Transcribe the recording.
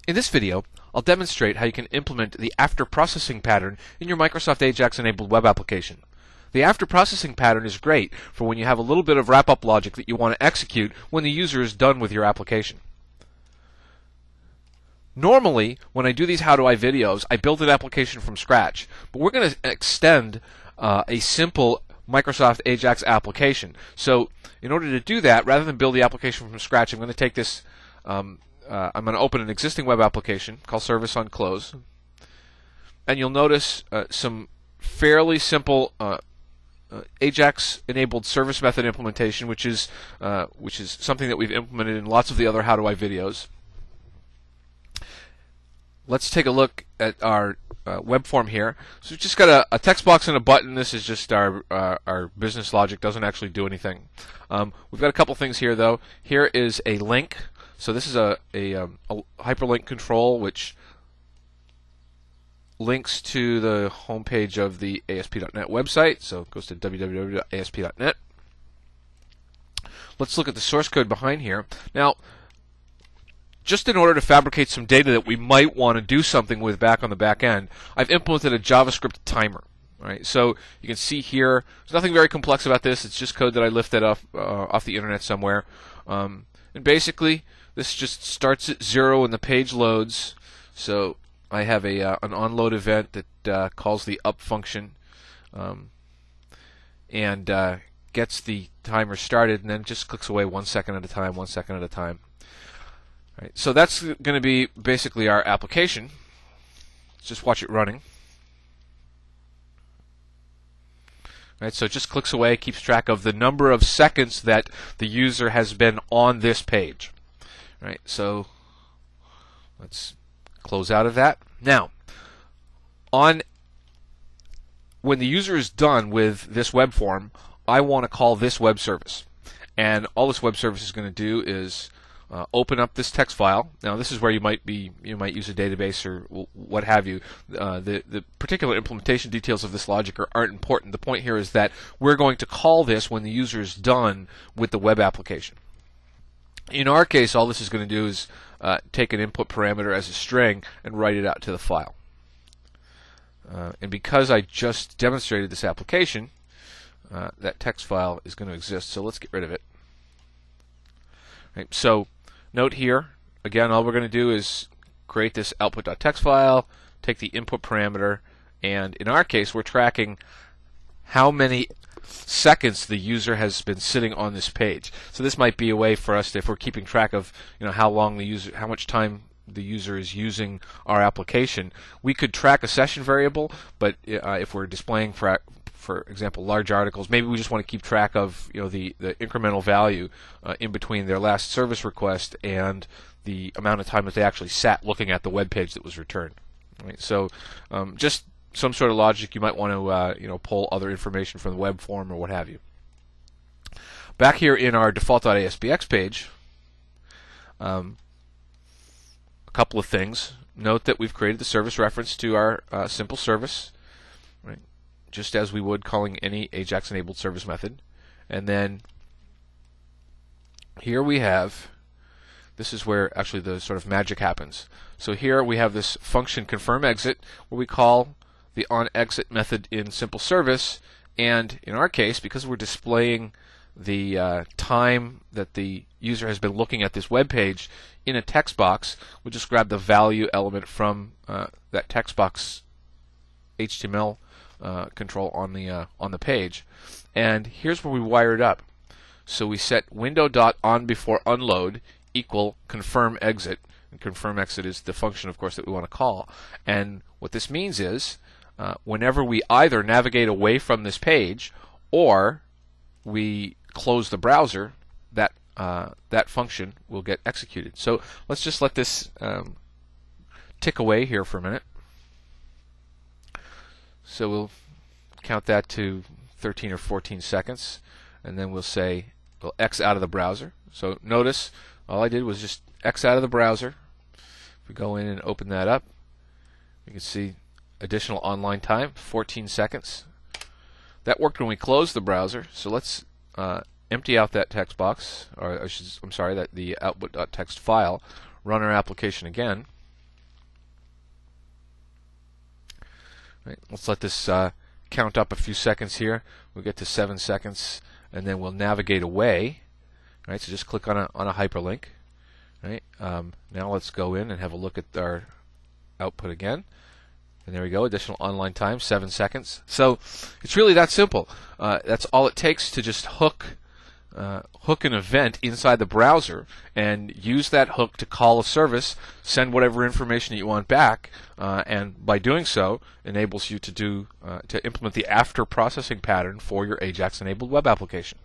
In this video, I'll demonstrate how you can implement the after processing pattern in your Microsoft Ajax enabled web application. The after processing pattern is great for when you have a little bit of wrap-up logic that you want to execute when the user is done with your application. Normally, when I do these How Do I videos, I build an application from scratch, but we're going to extend a simple Microsoft Ajax application. So in order to do that, rather than build the application from scratch, I'm going to take this I'm going to open an existing web application called Service on Close, and you'll notice some fairly simple Ajax-enabled service method implementation, which is something that we've implemented in lots of the other How Do I videos. Let's take a look at our web form here. So we've just got a text box and a button. This is just our business logic. Doesn't actually do anything. We've got a couple things here, though. Here is a link. So this is a hyperlink control which links to the homepage of the ASP.NET website. So it goes to www.asp.net. Let's look at the source code behind here. Now, just in order to fabricate some data that we might want to do something with back on the back end, I've implemented a JavaScript timer. Right? So you can see here, there's nothing very complex about this. It's just code that I lifted off the internet somewhere. And basically, this just starts at 0 when the page loads. So I have an onload event that calls the up function and gets the timer started, and then just clicks away 1 second at a time, 1 second at a time. Right, so that's going to be basically our application. Let's just watch it running. Right, so it just clicks away, keeps track of the number of seconds that the user has been on this page. Right, so let's close out of that. Now, when the user is done with this web form, I want to call this web service. And all this web service is going to do is open up this text file. Now, this is where you might use a database or what have you. The particular implementation details of this logic aren't important. The point here is that we're going to call this when the user is done with the web application. In our case, all this is going to do is take an input parameter as a string and write it out to the file. And because I just demonstrated this application, that text file is going to exist. So let's get rid of it. Right, so note here, again, all we're going to do is create this output.txt file, take the input parameter, and in our case, we're tracking how many seconds the user has been sitting on this page. So this might be a way for us to, if we're keeping track of how much time the user is using our application, we could track a session variable. But if we're displaying, for example, large articles, maybe we just want to keep track of the incremental value in between their last service request and the amount of time that they actually sat looking at the web page that was returned. Right? So just some sort of logic. You might want to pull other information from the web form or what have you. Back here in our default.aspx page, a couple of things. Note that we've created the service reference to our simple service, right? Just as we would calling any Ajax-enabled service method. And then here we have, this is where actually the sort of magic happens. So here we have this function confirmExit where we call the onExit method in simple service, and in our case, because we're displaying the time that the user has been looking at this web page in a text box, we'll just grab the value element from that text box HTML control on the page, and here's where we wire it up. So we set window.onBeforeUnload equal confirmExit, and confirmExit is the function, of course, that we want to call. And what this means is whenever we either navigate away from this page or we close the browser, that function will get executed. So let's just let this tick away here for a minute. So we'll count that to 13 or 14 seconds, and then we'll say we'll X out of the browser. So notice all I did was just X out of the browser. If we go in and open that up, you can see additional online time, 14 seconds. That worked when we closed the browser. So let's empty out that text box, or I'm sorry, the output.txt file, run our application again. Right? Let's let this count up a few seconds here. We'll get to 7 seconds, and then we'll navigate away. Right? So just click on a hyperlink. Right? Now let's go in and have a look at our output again. And there we go, additional online time, 7 seconds. So it's really that simple. That's all it takes to just hook an event inside the browser and use that hook to call a service, send whatever information you want back, and by doing so, enables you to implement the after processing pattern for your Ajax-enabled web application.